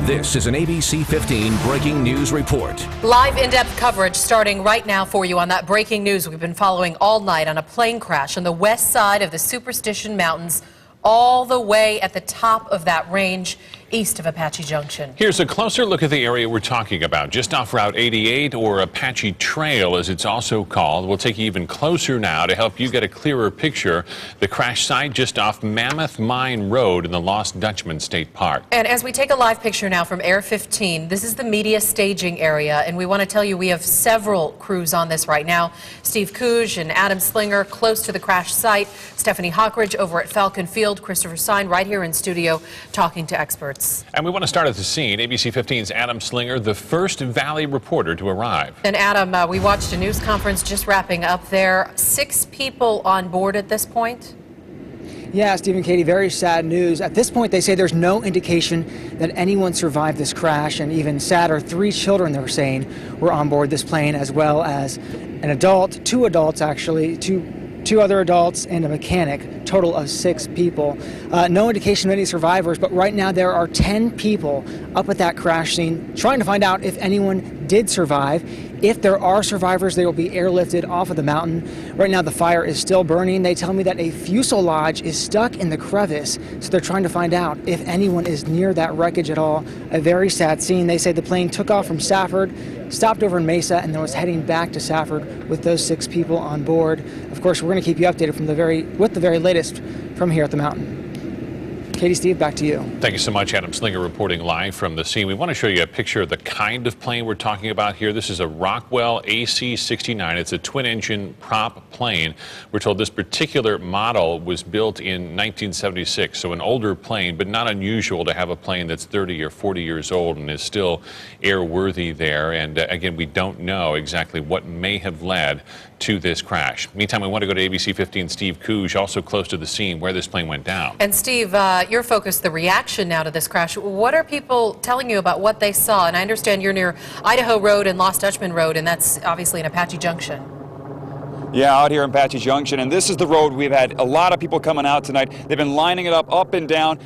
This is an ABC 15 breaking news report. Live in-depth coverage starting right now for you on that breaking news we've been following all night on a plane crash on the west side of the Superstition Mountains, all the way at the top of that range east of Apache Junction. Here's a closer look at the area we're talking about, just off Route 88, or Apache Trail as it's also called. We'll take you even closer now to help you get a clearer picture. The crash site just off Mammoth Mine Road in the Lost Dutchman State Park. And as we take a live picture now from Air 15, this is the media staging area, and we want to tell you we have several crews on this right now. Steve Kuchj and Adam Slinger close to the crash site. Stephanie Hawkridge over at Falcon Field. Christopher Stein right here in studio talking to experts. And we want to start at the scene. ABC 15's Adam Slinger, the first Valley reporter to arrive. And Adam, we watched a news conference just wrapping up there. 6 people on board at this point. Yeah, Steve and Katie, very sad news. At this point, they say there's no indication that anyone survived this crash, and even sadder, 3 children, they were saying, were on board this plane, as well as an adult, 2 adults actually, two other adults and a mechanic, total of 6 people. No indication of any survivors, but right now there are 10 people up at that crash scene trying to find out if anyone did survive. If there are survivors, they will be airlifted off of the mountain. Right now the fire is still burning. They tell me that a fuselage is stuck in the crevice, so they're trying to find out if anyone is near that wreckage at all. A very sad scene. They say the plane took off from Safford, stopped over in Mesa, and then was heading back to Safford with those 6 people on board. Of course, we're going to keep you updated from with the very latest from here at the mountain. Katie, Steve, back to you. Thank you so much, Adam Slinger, reporting live from the scene. We want to show you a picture of the kind of plane we're talking about here. This is a Rockwell AC-69. It's a twin-engine prop plane. We're told this particular model was built in 1976, so an older plane, but not unusual to have a plane that's 30 or 40 years old and is still airworthy there. And again, we don't know exactly what may have led to this crash. Meantime, we want to go to ABC 15's Steve Kuchj, also close to the scene where this plane went down. And Steve, your focus, the reaction now to this crash. What are people telling you about what they saw? And I understand you're near Idaho Road and Lost Dutchman Road, and that's obviously in Apache Junction. Yeah, out here in Apache Junction, and this is the road. We've had a lot of people coming out tonight. They've been lining it up and down,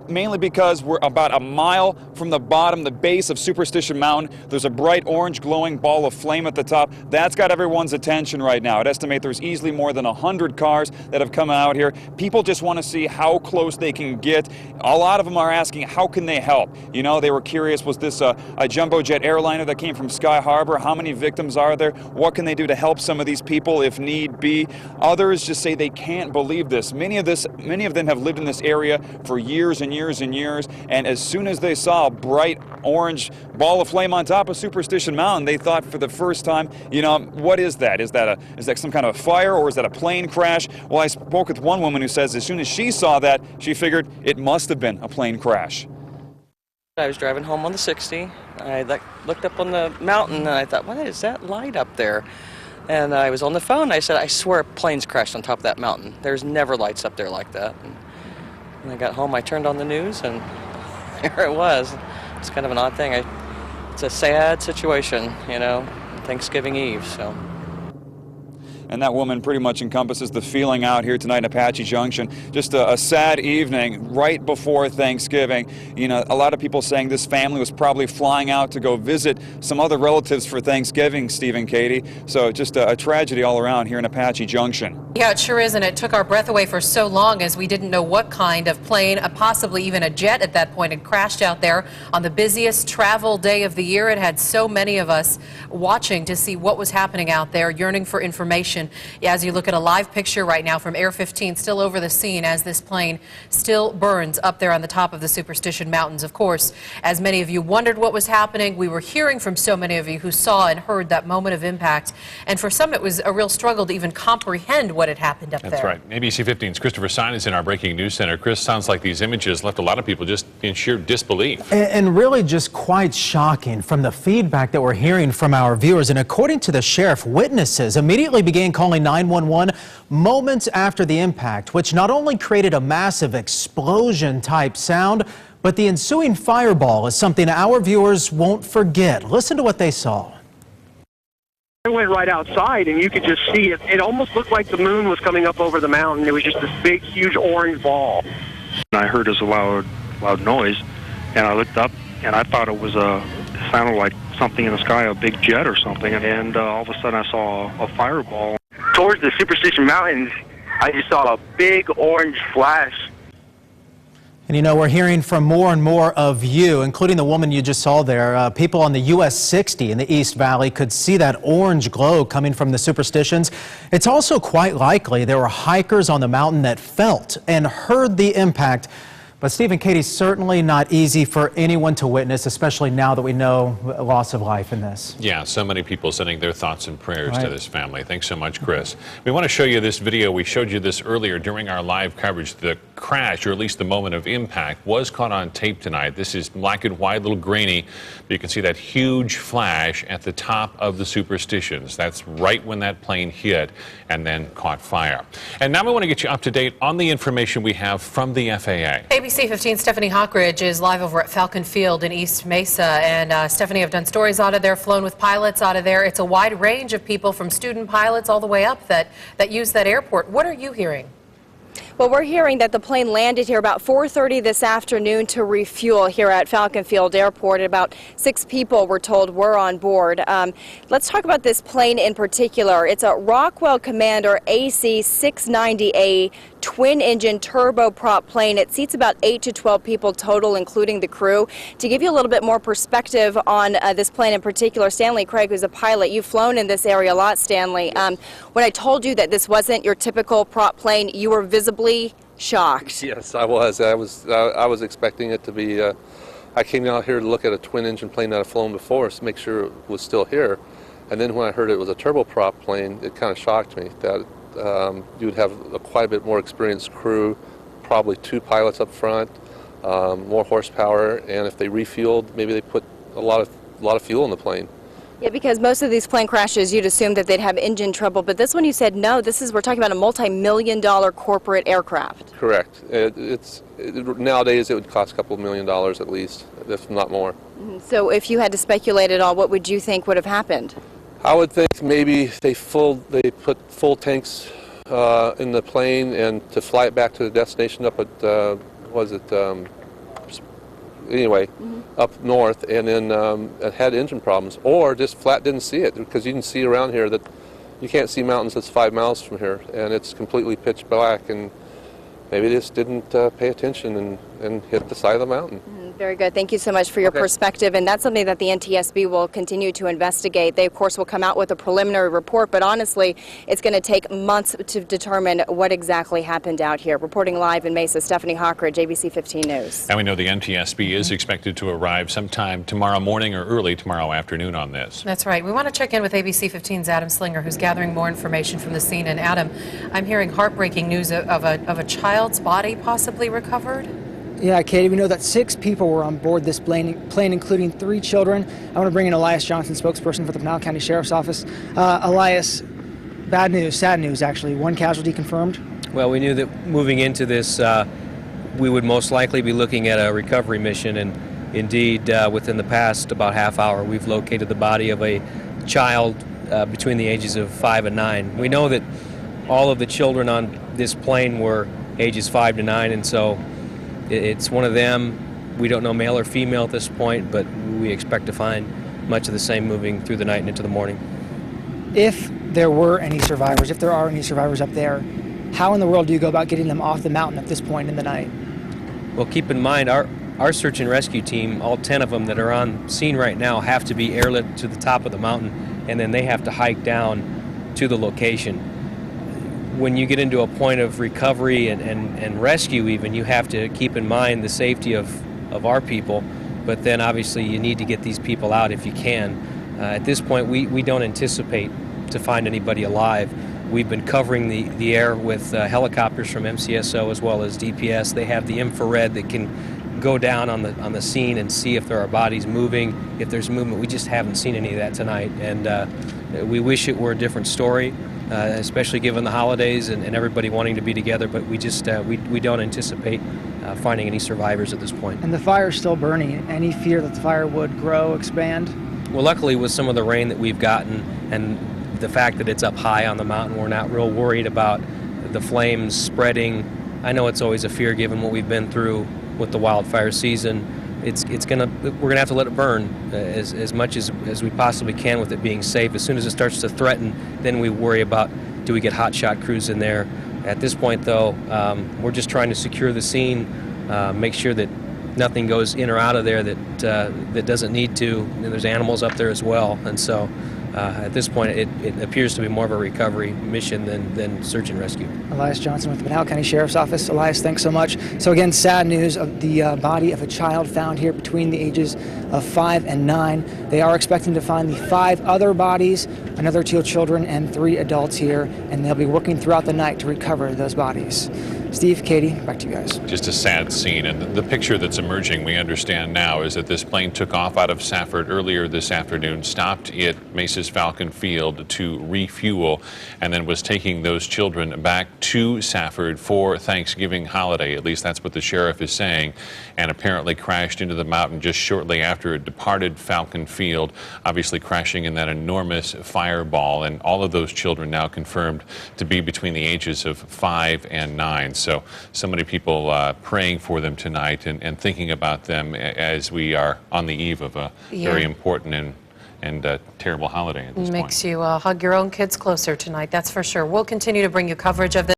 mainly because we're about a mile from the bottom, the base of Superstition Mountain. There's a bright orange glowing ball of flame at the top. That's got everyone's attention right now. I'd estimate there's easily more than 100 cars that have come out here. People just want to see how close they can get. A lot of them are asking, how can they help? You know, they were curious, was this a jumbo jet airliner that came from Sky Harbor? How many victims are there? What can they do to help some of these people if need be? Others just say they can't believe this. Many of them have lived in this area for years and years and years, and as soon as they saw a bright orange ball of flame on top of Superstition Mountain, they thought for the first time, you know, what is that? Is that some kind of a fire, or is that a plane crash? Well, I spoke with one woman who says as soon as she saw that, she figured it must have been a plane crash. I was driving home on the 60. I looked up on the mountain and I thought, what is that light up there? And I was on the phone. I said, I swear planes crashed on top of that mountain. There's never lights up there like that. And when I got home, I turned on the news, and there it was. It's kind of an odd thing. It's a sad situation, you know, Thanksgiving Eve, so. And that woman pretty much encompasses the feeling out here tonight in Apache Junction. Just a sad evening right before Thanksgiving. You know, a lot of people saying this family was probably flying out to go visit some other relatives for Thanksgiving, Steve and Katie. So just a tragedy all around here in Apache Junction. Yeah, it sure is, and it took our breath away for so long as we didn't know what kind of plane, possibly even a jet at that point, had crashed out there on the busiest travel day of the year. It had so many of us watching to see what was happening out there, yearning for information. As you look at a live picture right now from Air 15, still over the scene as this plane still burns up there on the top of the Superstition Mountains. Of course, as many of you wondered what was happening, we were hearing from so many of you who saw and heard that moment of impact. And for some, it was a real struggle to even comprehend what had happened up there. That's right. ABC 15's Christopher Stein is in our breaking news center. Chris, sounds like these images left a lot of people just in sheer disbelief. And really just quite shocking from the feedback that we're hearing from our viewers. And according to the sheriff, witnesses immediately began calling 911 moments after the impact, which not only created a massive explosion type sound, but the ensuing fireball is something our viewers won't forget. Listen to what they saw. I went right outside, and you could just see it. It almost looked like the moon was coming up over the mountain. It was just this big, huge orange ball. I heard this loud noise, and I looked up, and I thought it was it sounded like something in the sky, a big jet or something, and all of a sudden I saw a fireball. Towards the Superstition Mountains, I just saw a big orange flash. And you know, we're hearing from more and more of you, including the woman you just saw there. People on the US 60 in the East Valley could see that orange glow coming from the Superstitions. It's also quite likely there were hikers on the mountain that felt and heard the impact. But Steve and Katie, certainly not easy for anyone to witness, especially now that we know loss of life in this. Yeah, so many people sending their thoughts and prayers to this family. Thanks so much, Chris. We want to show you this video. We showed you this earlier during our live coverage. The crash, or at least the moment of impact, was caught on tape tonight. This is black and white, a little grainy, but you can see that huge flash at the top of the Superstitions. That's right when that plane hit and then caught fire. And now we want to get you up to date on the information we have from the FAA. ABC 15 Stephanie Hawkridge is live over at Falcon Field in East Mesa. And Stephanie, I've done stories out of there, flown with pilots out of there. It's a wide range of people, from student pilots all the way up, that use that airport. What are you hearing? Well, we're hearing that the plane landed here about 4:30 this afternoon to refuel here at Falcon Field Airport. About 6 people, we're told, were on board. Let's talk about this plane in particular. It's a Rockwell Commander AC-690A twin-engine turboprop plane. It seats about 8 to 12 people total, including the crew. To give you a little bit more perspective on this plane in particular, Stanley Craig, who's a pilot, you've flown in this area a lot, Stanley. When I told you that this wasn't your typical prop plane, you were visibly shocked. Yes, I was. I was expecting it to be. I came out here to look at a twin-engine plane that I've flown before, to make sure it was still here. And then when I heard it was a turboprop plane, it kind of shocked me that you would have quite a bit more experienced crew, probably 2 pilots up front, more horsepower, and if they refueled, maybe they put a lot of fuel in the plane. Yeah, because most of these plane crashes, you'd assume that they'd have engine trouble, but this one you said no. We're talking about a multi-million-dollar corporate aircraft. Correct. Nowadays it would cost a couple $1 million at least, if not more. So if you had to speculate at all, what would you think would have happened? I would think maybe they put full tanks in the plane, and to fly it back to the destination up at up north, and then it had engine problems, or just flat didn't see it, because you can see around here that you can't see mountains that's 5 miles from here, and it's completely pitch black, and maybe they just didn't pay attention and hit the side of the mountain. Very good. Thank you so much for your perspective. And that's something that the NTSB will continue to investigate. They, of course, will come out with a preliminary report, but honestly, it's going to take months to determine what exactly happened out here. Reporting live in Mesa, Stephanie Hawkridge, ABC 15 News. And we know the NTSB is expected to arrive sometime tomorrow morning or early tomorrow afternoon on this. That's right. We want to check in with ABC 15's Adam Slinger, who's gathering more information from the scene. And Adam, I'm hearing heartbreaking news of a child's body possibly recovered. Yeah, Katie, we know that 6 people were on board this plane, including 3 children. I want to bring in Elias Johnson, spokesperson for the Pinal County Sheriff's Office. Elias, bad news, sad news, actually. 1 casualty confirmed. Well, we knew that moving into this, we would most likely be looking at a recovery mission, and indeed, within the past about half hour, we've located the body of a child between the ages of 5 and 9. We know that all of the children on this plane were ages 5 to 9, and so it's one of them. We don't know male or female at this point, but we expect to find much of the same moving through the night and into the morning. If there were any survivors, if there are any survivors up there, how in the world do you go about getting them off the mountain at this point in the night? Well, keep in mind, our search and rescue team, all 10 of them that are on scene right now, have to be airlifted to the top of the mountain, and then they have to hike down to the location. When you get into a point of recovery and rescue even, you have to keep in mind the safety of our people, but then obviously you need to get these people out if you can. At this point, we don't anticipate to find anybody alive. We've been covering the air with helicopters from MCSO as well as DPS. They have the infrared that can go down on the scene and see if there are bodies moving, if there's movement. We just haven't seen any of that tonight, and we wish it were a different story. Especially given the holidays and everybody wanting to be together, but we just we don't anticipate finding any survivors at this point. And the fire's still burning. Any fear that the fire would grow, expand? Well, luckily with some of the rain that we've gotten and the fact that it's up high on the mountain, we're not real worried about the flames spreading. I know it's always a fear given what we've been through with the wildfire season, we're gonna have to let it burn as much as we possibly can with it being safe. As soon as it starts to threaten, then we worry about, do we get hot shot crews in there? At this point, though, we're just trying to secure the scene, make sure that nothing goes in or out of there that doesn't need to. And there's animals up there as well, and so at this point it appears to be more of a recovery mission than search and rescue. Elias Johnson with the Pinal County Sheriff's Office. Elias, thanks so much. So again, sad news of the body of a child found here between the ages of 5 and 9. They are expecting to find the 5 other bodies, another 2 children and 3 adults here, and they'll be working throughout the night to recover those bodies. Steve, Katie, back to you guys. Just a sad scene, and the picture that's emerging, we understand now, is that this plane took off out of Safford earlier this afternoon, stopped at Mesa's Falcon Field to refuel, and then was taking those children back to Safford for Thanksgiving holiday. At least that's what the sheriff is saying, and apparently crashed into the mountain just shortly after it departed Falcon Field, obviously crashing in that enormous fireball. And all of those children now confirmed to be between the ages of 5 and 9. So many people praying for them tonight and thinking about them as we are on the eve of a very important and terrible holiday at this point. Makes you hug your own kids closer tonight, that's for sure. We'll continue to bring you coverage of this.